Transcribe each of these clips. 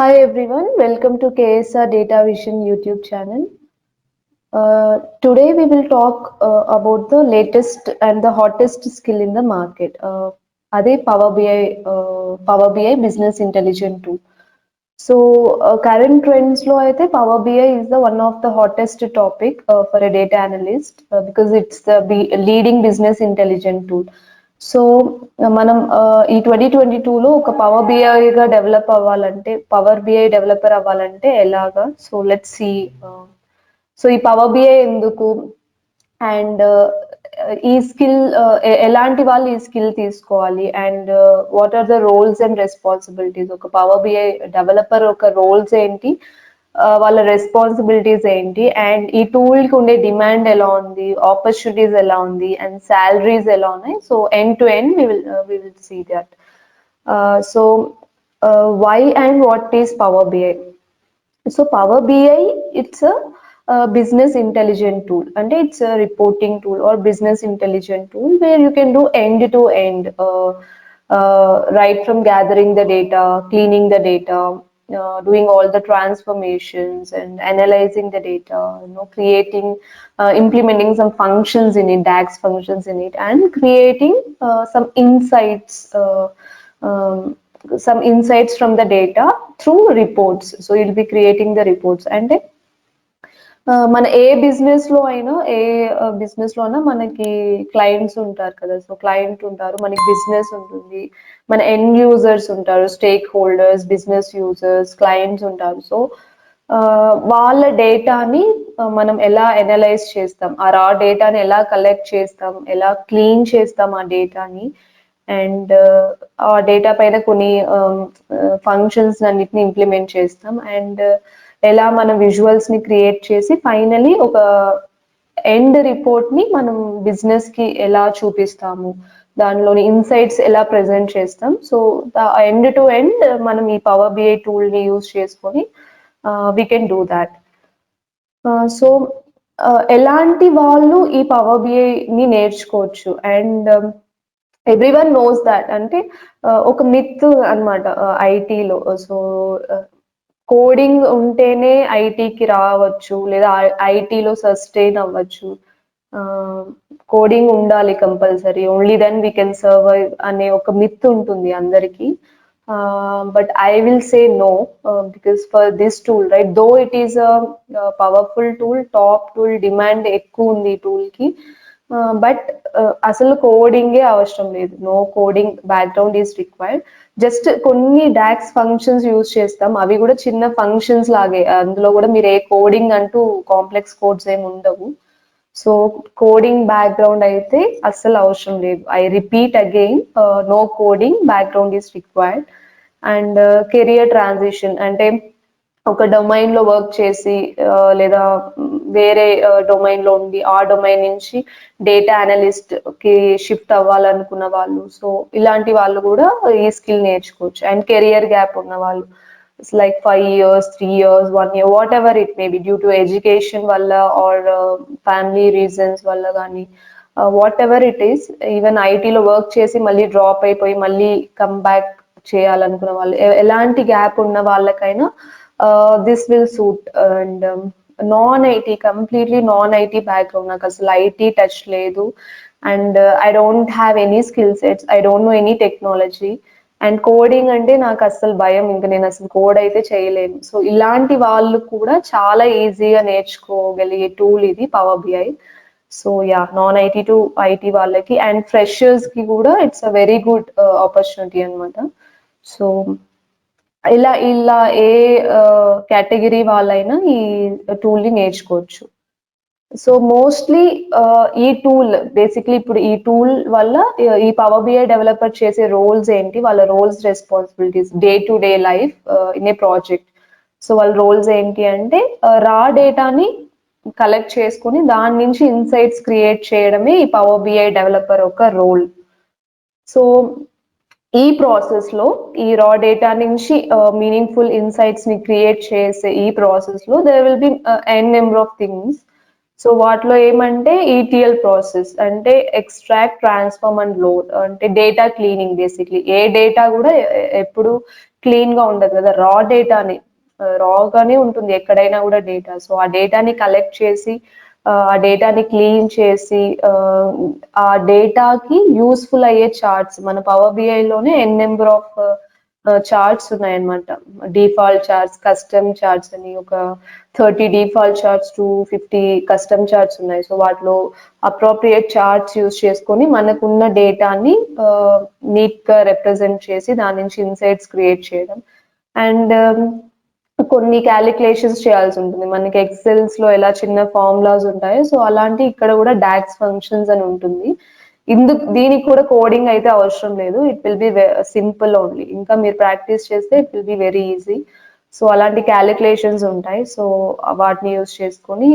Hi everyone, welcome to KSR Datavizon YouTube channel. Today we will talk about the latest and the hottest skill in the market. Ade Power BI Business Intelligence tool. So current trends lo aithe Power BI is the one of the hottest topic for a data analyst because it's the leading business intelligence tool. So మనం ఈ 2022లో ఒక power BI developer అవ్వాలంటే ఎలాగా? So let's see. So ఈ power BI ఎందుకు and ఈ skill ఎలాంటి వాళ్ళు ఈ స్కిల్ తీసుకోవాలి and what are the roles and responsibilities? ఒక పవర్ బిఐ డెవలపర్ ఒక రోల్స్ ఏంటి, వాళ్ళ రెస్పాన్సిబిలిటీస్ ఏంటి, అండ్ ఈ టూల్కి ఉండే డిమాండ్ ఎలా ఉంది, ఆపర్చునిటీస్ ఎలా ఉంది, అండ్ సాలరీస్ ఎలా ఉన్నాయి? So end to end we will see that. So why and what is Power BI? So Power BI, it's a business intelligence tool, and it's a reporting tool or business intelligence tool where you can do end to end, right from gathering the data, cleaning the data, doing all the transformations and analyzing the data, creating, implementing some functions in it, DAX functions in it, and creating some insights. Some insights from the data through reports. So you'll be creating the reports. And మన ఏ business లో అయినా మనకి clients ఉంటారు కదా. So client ఉంటారు, మనకి business ఉంటుంది, మన ఎండ్ యూజర్స్ ఉంటారు, stake holders, business users, clients ఉంటారు. సో వాళ్ళ డేటాని మనం ఎలా అనలైజ్ చేస్తాం, ఆ రా డేటాని ఎలా కలెక్ట్ చేస్తాం, ఎలా క్లీన్ చేస్తాం ఆ డేటాని, అండ్ ఆ డేటా పైన కొన్ని ఫంక్షన్స్ అన్నిటిని ఇంప్లిమెంట్ చేస్తాం, అండ్ ఎలా మన విజువల్స్ ని క్రియేట్ చేసి ఫైనలీ ఒక ఎండ్ రిపోర్ట్ ని మనం బిజినెస్ కి ఎలా చూపిస్తాము, దానిలోని ఇన్సైట్స్ ఎలా ప్రెజెంట్ చేస్తాం. సో ఎండ్ టు ఎండ్ మనం ఈ పవర్ బిఐ టూల్ ని యూజ్ చేసుకొని we can do that. So ఎలాంటి వాళ్ళు ఈ పవర్ బిఐ ని నేర్చుకోవచ్చు? అండ్ ఎవ్రీవన్ నోస్ దాట్, అంటే ఒక మిత్ అనమాట ఐటీలో. సో కోడింగ్ ఉంటేనే ఐటీకి రావచ్చు లేదా ఐటీలో సస్టైన్ అవ్వచ్చు, కోడింగ్ ఉండాలి compulsory, only then we can survive అనే ఒక మిత్ ఉంటుంది అందరికీ. But I will say no, because for this tool, right, though it is a powerful tool, top tool, demand ఎక్కువ ఉంది ఈ tool కి, బట్ అసలు కోడింగే అవసరం లేదు. No coding background is required. Just కొన్ని డాక్స్ ఫంక్షన్స్ యూజ్ చేస్తాం, అవి కూడా చిన్న ఫంక్షన్స్ లాగే, అందులో కూడా మీరు ఏ కోడింగ్ అంటూ కాంప్లెక్స్ కోడ్స్ ఏమి ఉండవు. సో కోడింగ్ బ్యాక్గ్రౌండ్ అయితే అస్సలు అవసరం లేదు. I repeat again, no coding background is required. And career transition అంటే ఒక డొమైన్ లో వర్క్ చేసి లేదా వేరే డొమైన్ లో ఉండి ఆ డొమైన్ నుంచి డేటా అనలిస్ట్ కి షిఫ్ట్ అవ్వాలనుకున్న వాళ్ళు, సో ఇలాంటి వాళ్ళు కూడా ఈ స్కిల్ నేర్చుకోవచ్చు. అండ్ కెరియర్ గ్యాప్ ఉన్న వాళ్ళు, it's like 5 years, 3 years, 1 year, whatever it may be, due to education valla or family reasons valla gaani, whatever it is, even IT lo work chesi malli drop అయిపోయి మళ్ళీ come back చేయాలనుకున్న వాళ్ళు, ఎలాంటి gap ఉన్న వాళ్ళకైనా this will suit. And non IT, completely non IT background, నాకు అసలు IT touch లేదు, and I don't have any skill sets, I don't know any technology, and coding అంటే నాకు అసలు భయం, ఇంకా నేను అసలు కోడ్ అయితే చేయలేను. సో ఇలాంటి వాళ్ళు కూడా చాలా ఈజీగా నేర్చుకోగలిగే టూల్ ఇది power BI. So yeah, non IT to IT వాళ్ళకి అండ్ ఫ్రెషర్స్ కి కూడా it's a very good opportunity అనమాట. సో ఇలా ఇలా ఏ కేటగిరీ వాళ్ళైనా ఈ టూల్ ని నేర్చుకోవచ్చు. సో మోస్ట్లీ ఈ టూల్ బేసిక్లీ, ఇప్పుడు ఈ టూల్ వల్ల ఈ పవర్ బిఐ డెవలపర్ చేసే రోల్స్ ఏంటి, వాళ్ళ roles responsibilities day to day life in a project. So వాళ్ళ రోల్స్ ఏంటి అంటే రా డేటాని కలెక్ట్ చేసుకుని దాని నుంచి ఇన్సైట్స్ క్రియేట్ చేయడమే ఈ పవర్ బిఐ డెవలపర్ ఒక రోల్. సో ఈ ప్రాసెస్ లో ఈ రా డేటా నుంచి మీనింగ్ఫుల్ ఇన్సైట్స్ ని క్రియేట్ చేసే ఈ ప్రాసెస్ లో there will be n number of things. So వాటిలో ఏమంటే ఈటీఎల్ ప్రాసెస్ అంటే ఎక్స్ట్రాక్ట్, ట్రాన్స్ఫార్మ్ అండ్ లోడ్, అంటే డేటా క్లీనింగ్. బేసిక్లీ ఏ డేటా కూడా ఎప్పుడు క్లీన్ గా ఉండదు కదా, డేటాని రాగానే ఉంటుంది ఎక్కడైనా కూడా డేటా. సో ఆ డేటాని కలెక్ట్ చేసి ఆ డేటాని క్లీన్ చేసి ఆ డేటాకి యూస్ఫుల్ అయ్యే చార్ట్స్ మన పవర్ బిఐ లోనే ఎన్ నెంబర్ ఆఫ్ చార్ట్స్ ఉన్నాయన్నమాట. డిఫాల్ట్ చార్ట్స్, కస్టమ్ చార్ట్స్ అని ఒక 30 default charts to 50 custom charts ఉన్నాయి. సో వాటిలో అప్రోప్రియేట్ చార్ట్స్ యూస్ చేసుకొని మనకున్న డేటాని నీట్ గా రిప్రజెంట్ చేసి దాని నుంచి ఇన్సైట్స్ క్రియేట్ చేయడం. అండ్ కొన్ని క్యాలిక్యులేషన్స్ చేయాల్సి ఉంటుంది మనకి. ఎక్సెల్స్ లో ఎలా చిన్న ఫార్ములాస్ ఉంటాయో సో అలాంటి ఇక్కడ కూడా డాక్స్ ఫంక్షన్స్ అని ఉంటుంది. దీనికి కూడా కోడింగ్ అయితే అవసరం లేదు, it will be simple only. ఇంకా మీరు ప్రాక్టీస్ చేస్తే it will be very easy. So అలాంటి క్యాలిక్యులేషన్స్ ఉంటాయి. సో వాటిని యూస్ చేసుకొని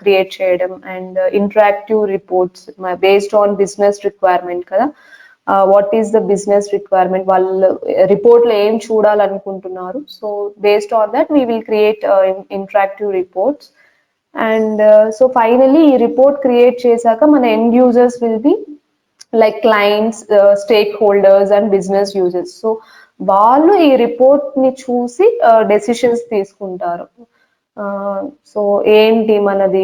క్రియేట్ చేయడం. And interactive reports based on business requirement కదా, what is the business requirement, వాళ్ళు రిపోర్ట్ లో ఏం చూడాలనుకుంటున్నారు. So based on that we will create interactive reports. And so finally ఈ రిపోర్ట్ క్రియేట్ చేశాక మన end users will be like clients, stake holders and business users. So వాళ్ళు ఈ report ని చూసి డెసిషన్స్ తీసుకుంటారు. సో ఏంటి మనది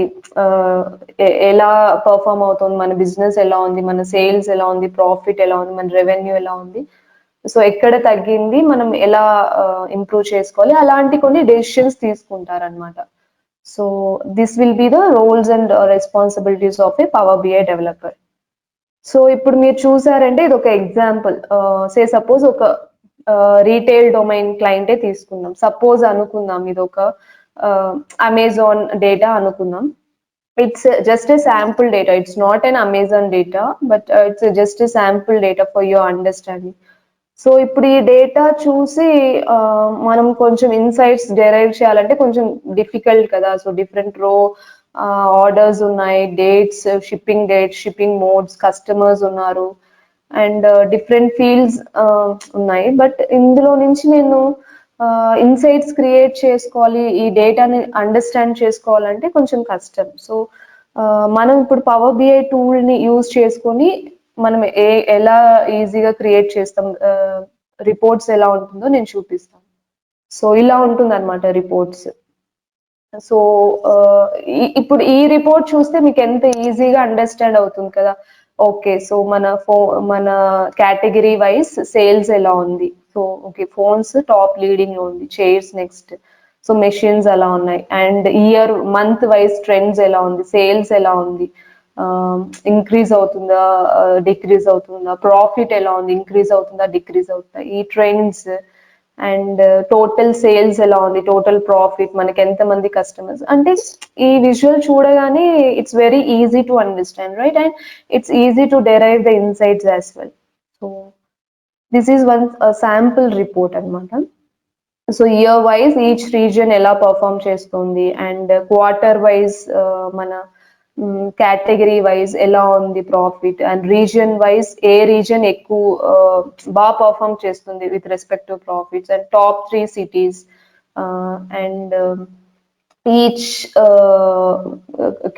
ఎలా పర్ఫామ్ అవుతుంది, మన బిజినెస్ ఎలా ఉంది, మన సేల్స్ ఎలా ఉంది, ప్రాఫిట్ ఎలా ఉంది, మన రెవెన్యూ ఎలా ఉంది, సో ఎక్కడ తగ్గింది, మనం ఎలా ఇంప్రూవ్ చేసుకోవాలి, అలాంటి కొన్ని డెసిషన్స్ తీసుకుంటారనమాట. So this will be the roles and responsibilities of a power BI developer. సో ఇప్పుడు మీరు చూసారంటే ఇది ఒక ఎగ్జాంపుల్. సపోజ్ ఒక రీటైల్ డొమైన్ క్లయింటే తీసుకుందాం. సపోజ్ అనుకుందాం ఇది ఒక అమెజాన్ డేటా అనుకుందాం. It's just a sample data, it's not an Amazon data, but it's just a sample data for your understanding. So ఇప్పుడు ఈ డేటా చూసి మనం కొంచెం ఇన్సైట్స్ డెరైవ్ చేయాలంటే కొంచెం డిఫికల్ట్ కదా. సో డిఫరెంట్ ఆర్డర్స్ ఉన్నాయి, dates, shipping dates, shipping modes, customers ఉన్నారు, అండ్ డిఫరెంట్ ఫీల్డ్స్ ఉన్నాయి. బట్ ఇందులో నుంచి నేను ఇన్సైట్స్ క్రియేట్ చేసుకోవాలి, ఈ డేటాని అండర్స్టాండ్ చేసుకోవాలంటే కొంచెం కష్టం. సో మనం ఇప్పుడు పవర్ బిఐ టూల్ ని యూజ్ చేసుకొని మనం ఎలా ఈజీగా క్రియేట్ చేస్తాం, రిపోర్ట్స్ ఎలా ఉంటుందో నేను చూపిస్తాను. సో ఇలా ఉంటుంది అనమాట రిపోర్ట్స్. సో ఇప్పుడు ఈ రిపోర్ట్ చూస్తే మీకు ఎంత ఈజీగా అండర్స్టాండ్ అవుతుంది కదా. ఓకే, సో మన కేటగిరీ వైజ్ సేల్స్ ఎలా ఉంది. So okay, phones top leading లో ఉంది, చైర్స్ నెక్స్ట్, సో మెషిన్స్ ఎలా ఉన్నాయి, అండ్ మంత్ వైజ్ ట్రెండ్స్ ఎలా ఉంది, సేల్స్ ఎలా ఉంది, ఇంక్రీజ్ అవుతుందా, డిక్రీజ్ అవుతుందా, ప్రాఫిట్ ఎలా ఉంది, ఇంక్రీజ్ అవుతుందా, డిక్రీజ్ అవుతుందా, ఈ ట్రెండ్స్. అండ్ టోటల్ సేల్స్ ఎలా ఉంది, టోటల్ ప్రాఫిట్, మనకి ఎంత మంది కస్టమర్స్, అంటే ఈ విజువల్ చూడగానే it's very easy to understand, right? And it's easy to derive the insights as well. So this is one sample report అనమాట. So year wise each region ఎలా పర్ఫామ్ చేస్తుంది, and quarter wise మన category wise ఎలా ఉంది profit, and region wise ఏ region ఎక్కువ బాగా perform చేస్తుంది with respect to profits, and top 3 cities, and each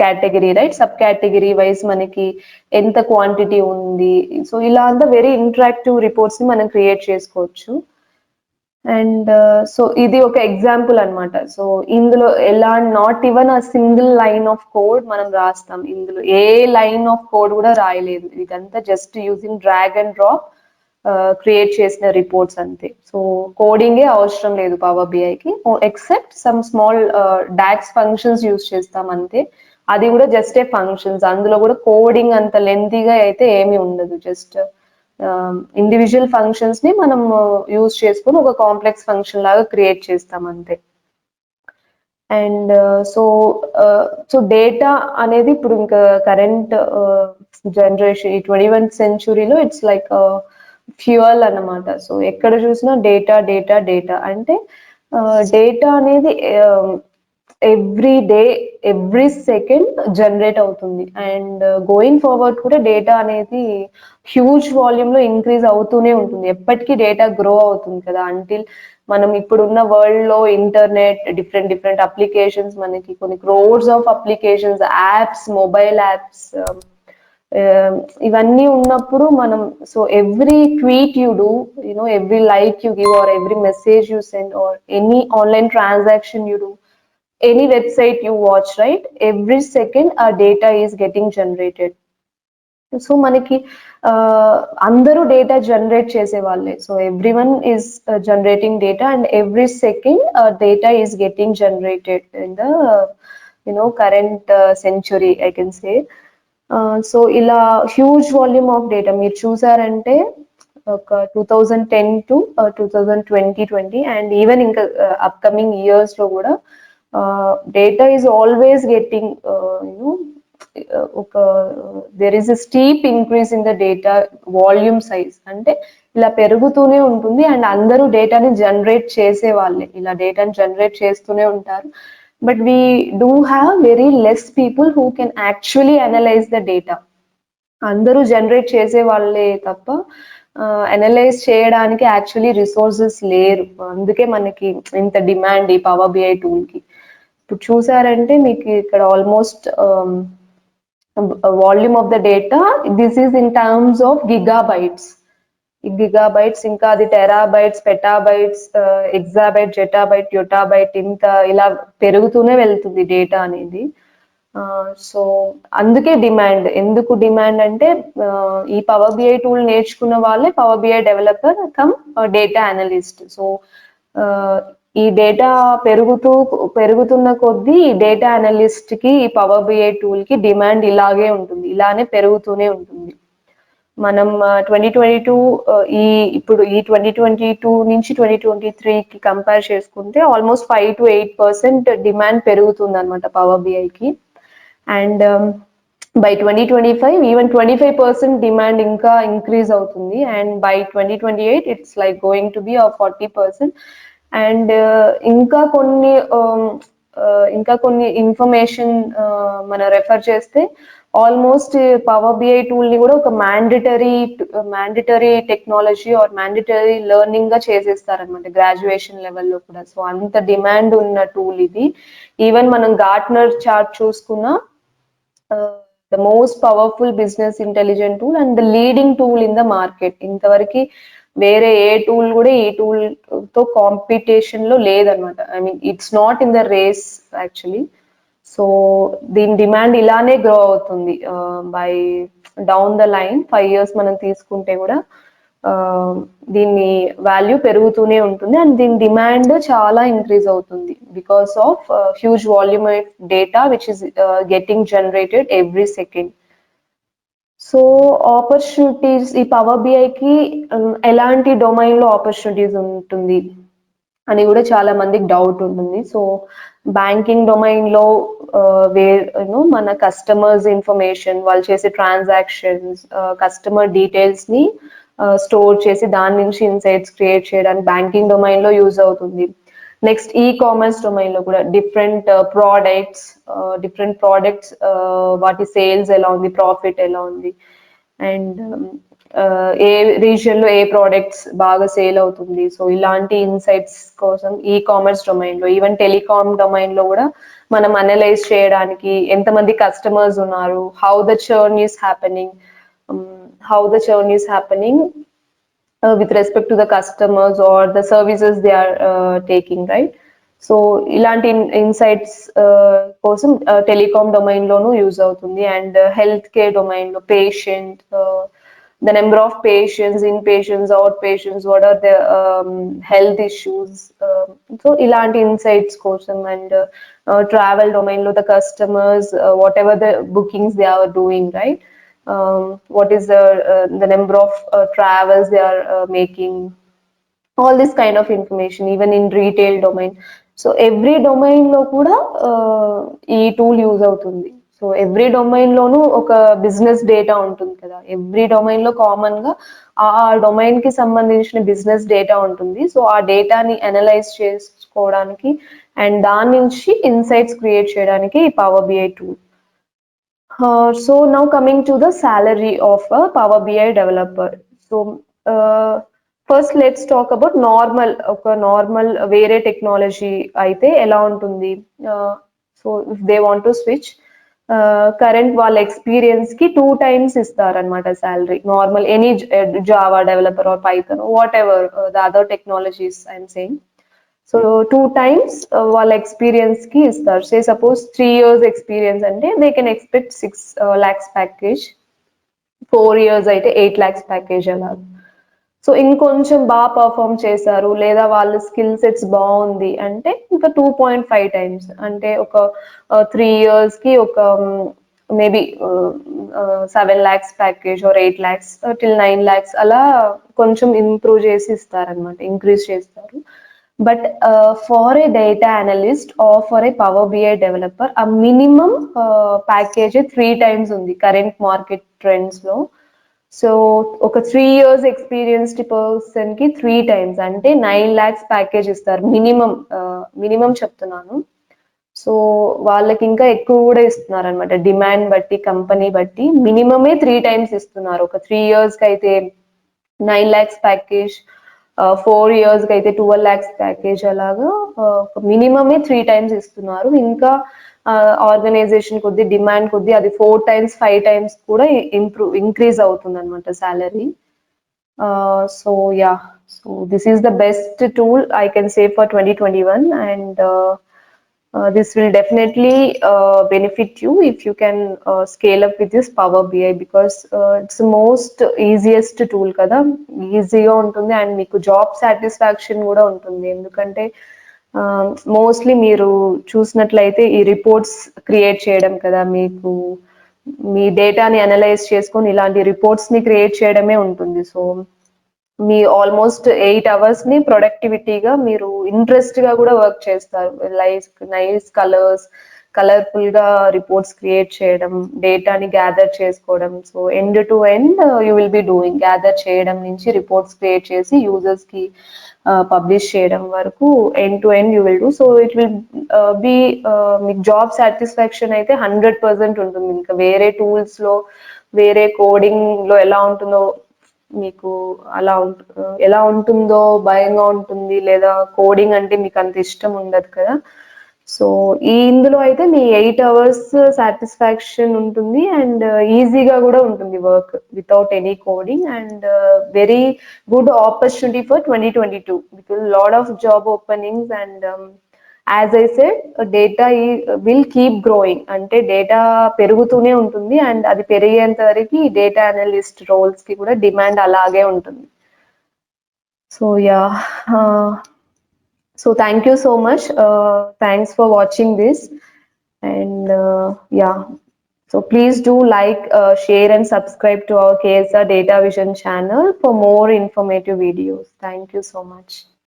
category, right, sub category wise మనకి ఎంత క్వాంటిటీ ఉంది. సో ఇలా అంతా వెరీ ఇంటరాక్టివ్ రిపోర్ట్స్ ని మనం క్రియేట్ చేసుకోవచ్చు. అండ్ సో ఇది ఒక ఎగ్జాంపుల్ అన్నమాట. సో ఇందులో ఎలా not even a single line of code మనం రాస్తాం, ఇందులో ఏ లైన్ ఆఫ్ కోడ్ కూడా రాయలేదు, ఇదంతా just using drag and drop create చేసిన రిపోర్ట్స్ అంతే. సో కోడింగే అవసరం లేదు పవర్ బిఐకి, except some small DAX functions use చేస్తాం అంతే. అది కూడా జస్ట్ ఏ ఫంక్షన్స్, అందులో కూడా కోడింగ్ అంత లెంతీగా అయితే ఏమీ ఉండదు. జస్ట్ ఇండివిజువల్ ఫంక్షన్స్ ని మనం యూజ్ చేసుకొని ఒక కాంప్లెక్స్ ఫంక్షన్ లాగా క్రియేట్ చేస్తాం అంతే. అండ్ సో డేటా అనేది ఇప్పుడు ఇంకా కరెంట్ జనరేషన్ ఈ 21th సెంచురీలో ఇట్స్ లైక్ ఫ్యూయల్ అన్నమాట. సో ఎక్కడ చూసినా డేటా డేటా డేటా, అంటే డేటా అనేది every day, every second generate అవుతుంది. అండ్ గోయింగ్ ఫార్వర్డ్ కూడా డేటా అనేది హ్యూజ్ వాల్యూమ్ లో ఇంక్రీజ్ అవుతూనే ఉంటుంది, ఎప్పటికీ డేటా గ్రో అవుతుంది కదా. అంటిల్ మనం ఇప్పుడున్న వరల్డ్ లో ఇంటర్నెట్, డిఫరెంట్ డిఫరెంట్ అప్లికేషన్స్, మనకి కొన్ని crores of applications, apps, mobile apps, ఇవన్నీ ఉన్నప్పుడు మనం, so every tweet you do, every like you give or every message you send or any online transaction you do, any website you watch, right, every second our data is getting generated. So మనకి అందరూ data generate చేసే వాళ్ళే. So every one is generating data and every second data is getting generated in the current century, I can say. So ఇలా huge volume of data మీరు చూసారంటే ఒక 2010 to 2020 and even ఇంకా upcoming years లో కూడా data is always getting ఒక there is a steep increase in the data volume size, అంటే ఇలా పెరుగుతూనే ఉంటుంది అండ్ అందరూ డేటాని జనరేట్ చేసే వాళ్ళే, ఇలా డేటాని జనరేట్ చేస్తూనే ఉంటారు. But we do have very less people who can actually analyse the data. అందరూ జనరేట్ చేసే వాళ్ళే తప్ప అనలైజ్ చేయడానికి యాక్చువల్లీ రిసోర్సెస్ లేరు. అందుకే మనకి ఇంత డిమాండ్ ఈ పవర్ బిఐ టూల్ కి. ఇప్పుడు చూసారంటే మీకు ఇక్కడ almost volume of the data, this is in terms of gigabytes. ఈ గిగాబైట్స్, ఇంకా అది టెరాబైట్స్, పెటాబైట్స్, ఎగ్జాబైట్, జెటాబైట్, యోటాబైట్, ఇంత ఇలా పెరుగుతూనే వెళ్తుంది డేటా అనేది. సో అందుకే డిమాండ్. ఎందుకు డిమాండ్ అంటే ఈ పవర్ బిఐ టూల్ నేర్చుకున్న వాళ్ళే power BI developer cum data analyst. So ఈ డేటా పెరుగుతున్న కొద్దీ ఈ డేటా అనలిస్ట్ కి ఈ పవర్ బిఐ టూల్ కి డిమాండ్ ఇలాగే ఉంటుంది, ఇలానే పెరుగుతూనే ఉంటుంది. మనం 2022 ఇప్పుడు ఈ 2022 నుంచి 2023కి కంపేర్ చేసుకుంటే ఆల్మోస్ట్ 5 to 8% డిమాండ్ పెరుగుతుంది అనమాట పవర్ బిఐకి. అండ్ బై 2025 ఈవెన్ 25% డిమాండ్ ఇంకా ఇంక్రీజ్ అవుతుంది. And by 2028 it's like going to be 40%. And ఇంకా కొన్ని ఇన్ఫర్మేషన్ మనం రెఫర్ చేస్తే ఆల్మోస్ట్ పవర్ బిఐ టూల్ ని కూడా ఒక mandatory technology are mandatory learning గా చేసేస్తారనమాట గ్రాడ్యుయేషన్ లెవెల్లో కూడా. సో అంత డిమాండ్ ఉన్న టూల్ ఇది. ఈవెన్ మనం గార్ట్నర్ చార్ట్ చూసుకున్నా the most powerful business intelligence tool and the leading tool in the market. ఇంతవరకు వేరే ఏ టూల్ కూడా ఈ టూల్ తో కాంపిటీషన్ లో లేదనమాట. I mean it's not in the race actually. So దీని డిమాండ్ ఇలానే గ్రో అవుతుంది by down the line 5 years మనం తీసుకుంటే కూడా దీని వాల్యూ పెరుగుతూనే ఉంటుంది అండ్ దీని డిమాండ్ చాలా ఇంక్రీజ్ అవుతుంది because of huge volume of data which is getting generated every second. So opportunities ఈ పవర్ బిఐకి ఎలాంటి డొమైన్ లో ఆపర్చునిటీస్ ఉంటుంది అని కూడా చాలా మందికి డౌట్ ఉంటుంది. సో బ్యాంకింగ్ డొమైన్ లో మన కస్టమర్స్ ఇన్ఫర్మేషన్, వాళ్ళు చేసే ట్రాన్సాక్షన్స్, కస్టమర్ డీటెయిల్స్ ని స్టోర్ చేసి దాని నుంచి ఇన్సైట్స్ క్రియేట్ చేయడానికి బ్యాంకింగ్ డొమైన్ లో యూజ్ అవుతుంది. నెక్స్ట్ ఈ కామర్స్ డొమైన్ లో కూడా డిఫరెంట్ ప్రోడక్ట్స్ వాటి సేల్స్ ఎలా ఉంది, ప్రాఫిట్ ఎలా ఉంది, అండ్ ఏ రీజియన్ లో ఏ ప్రోడక్ట్స్ బాగా సేల్ అవుతుంది. సో ఇలాంటి ఇన్సైట్స్ కోసం ఈ కామర్స్ డొమైన్ లో, ఈవెన్ టెలికామ్ డొమైన్ లో కూడా మనం అనలైజ్ చేయడానికి ఎంతమంది కస్టమర్స్ ఉన్నారు, how the churn is happening with respect to the customers or the services they are taking, right? So ఇలాంటి ఇన్సైట్స్ కోసం టెలికామ్ డొమైన్ లోనూ యూజ్ అవుతుంది. అండ్ హెల్త్ కేర్ డొమైన్ లో patient, the number of patients, inpatients, outpatients, what are the health issues, so ilanti insights kosam. And travel domain lo the customers, whatever the bookings they are doing, right, what is the number of travels they are making, all this kind of information. Even in retail domain, so every domain lo kuda ee tool use avutundi. So every domain లోనూ ఒక business data ఉంటుంది కదా, every domain లో common గా ఆ domain కి సంబంధించిన business data ఉంటుంది. సో ఆ డేటాని అనలైజ్ చేసుకోవడానికి అండ్ దాని నుంచి ఇన్సైట్స్ క్రియేట్ చేయడానికి ఈ power BI tool. So now coming to the salary of a Power BI developer. So first let's talk about normal వేరే టెక్నాలజీ అయితే ఎలా ఉంటుంది. So if they want to switch, current వాళ్ళ experience కి 2 times ఇస్తారనమాట salary. Normal any Java developer are Python what ever the other technologies I'm saying. So 2 times వాళ్ళ experience కి ఇస్తారు. సే సపోజ్ 3 years ఎక్స్పీరియన్స్ అంటే they can expect 6 lakhs package, 4 years అయితే 8 lakhs package అలా. So ఇంకొంచెం బాగా perform చేశారు లేదా వాళ్ళ స్కిల్ సెట్స్ బాగుంది అంటే ఇంకా 2.5 times, అంటే ఒక 3 years కి ఒక maybe 7 lakhs package or 8 lakhs till 9 lakhs అలా కొంచెం ఇంప్రూవ్ చేసి ఇస్తారనమాట, ఇంక్రీజ్ చేస్తారు. But for a data analyst or for a power BI developer ఆ మినిమం ప్యాకేజ్ 3 times ఉంది కరెంట్ మార్కెట్ ట్రెండ్స్ లో. సో ఒక 3 years ఎక్స్పీరియన్స్డ్ పర్సన్ కి 3 times అంటే 9 lakhs ప్యాకేజ్ ఇస్తారు మినిమం. మినిమం చెప్తున్నాను. సో వాళ్ళకి ఇంకా ఎక్కువ కూడా ఇస్తున్నారు అనమాట, డిమాండ్ బట్టి కంపెనీ బట్టి మినిమమే 3 times ఇస్తున్నారు. ఒక 3 years కి అయితే 9 lakhs ప్యాకేజ్, 4 years కి అయితే 12 lakhs ప్యాకేజ్ అలాగా మినిమమే 3 times ఇస్తున్నారు. ఇంకా ఆర్గనైజేషన్ కొద్ది డిమాండ్ కొద్ది అది 4 times 5 times కూడా ఇంక్రీజ్ అవుతుంది అనమాట salary. So yeah, so this is the best tool I can say for 2021, and this will definitely benefit you if you can scale up with this Power BI, because it's the most easiest tool కదా, ఈజీగా ఉంటుంది and మీకు job satisfaction కూడా ఉంటుంది. ఎందుకంటే mostly మీరు చూసినట్లయితే ఈ రిపోర్ట్స్ క్రియేట్ చేయడం కదా, మీకు మీ డేటాని అనలైజ్ చేసుకొని ఇలాంటి రిపోర్ట్స్ ని క్రియేట్ చేయడమే ఉంటుంది. సో మీ ఆల్మోస్ట్ 8 hours ని ప్రొడక్టివిటీగా మీరు ఇంట్రెస్ట్ గా కూడా వర్క్ చేస్తారు. నైస్ కలర్స్, కలర్ఫుల్ గా రిపోర్ట్స్ క్రియేట్ చేయడం, డేటాని గ్యాదర్ చేసుకోవడం. So end to end you will be doing, gather చేయడం నుంచి రిపోర్ట్స్ క్రియేట్ చేసి యూజర్స్ కి పబ్లిష్ చేయడం వరకు end to end you will do. So it will B మీకు జాబ్ సాటిస్ఫాక్షన్ అయితే 100% ఉంటుంది. ఇంకా వేరే టూల్స్ లో వేరే కోడింగ్ లో ఎలా ఉంటుందో మీకు అలా ఎలా ఉంటుందో భయంగా ఉంటుంది, లేదా కోడింగ్ అంటే మీకు అంత ఇష్టం ఉండదు కదా. సో ఇందులో అయితే మీ 8 hours సాటిస్ఫాక్షన్ ఉంటుంది అండ్ ఈజీగా కూడా ఉంటుంది work without any coding, and very good opportunity for 2022 because lot of job openings. And as I said data will keep growing, అంటే డేటా పెరుగుతూనే ఉంటుంది అండ్ అది పెరిగేంత వరకు డేటా అనలిస్ట్ రోల్స్ కి కూడా డిమాండ్ అలాగే ఉంటుంది. So yeah, so thank you so much. Thanks for watching this, and yeah, so please do like, share and subscribe to our KSR Datavizon channel for more informative videos. Thank you so much.